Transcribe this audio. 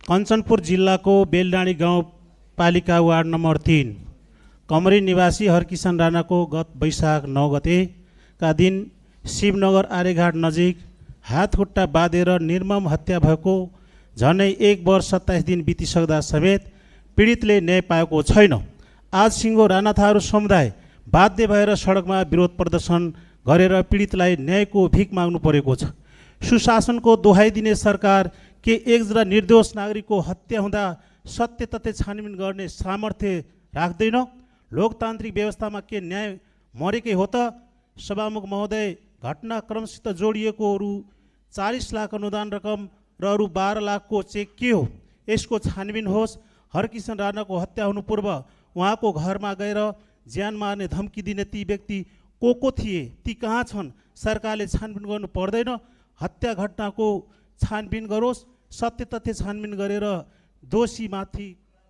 कञ्चनपुर जिल्लाको बेलडाँडी गाउँपालिका ward number 3 कमरी निवासी हरकिशन राणाको गत वैशाख 9 गतेका दिन शिवनगर आर्यघाट नजिक हातखुट्टा बाँधेर निर्मम हत्या भएको झन्डै 1 वर्ष 27 दिन बितिसक्दा समेत पीडितले न्याय पाएको छैन। आज सिङ्गो राणा थारू समुदाय बाध्य भएर सडकमा विरोध प्रदर्शन गरेर पीडितलाई न्यायको भिख माग्नु परेको छ। सुशासनको दोहाई दिने सरकार के एकजना निर्दोष नागरिकको हत्या हुँदा सत्य तथ्य छानबिन गर्ने सामर्थ्य राख्दैन? लोकतान्त्रिक व्यवस्थामा के न्याय मरेकै हो त? सभामुख महोदय, घटनाक्रमसित जोडिएको रु 40 लाख अनुदान रकम र रु 12 लाखको चेक के हो? यसको छानबिन होस्। हरकिशन राणाको हत्या हुनु पूर्व उहाँको घरमा गएर ज्यान मार्ने धम्की दिने ती व्यक्ति को थिए? ती कहाँ छन्? सरकारले छानबिन गर्नु पर्दैन? हत्या घटनाको छानबिन गरोस्। सत्य तथ्य छानबिन गरेर दोषीमाथि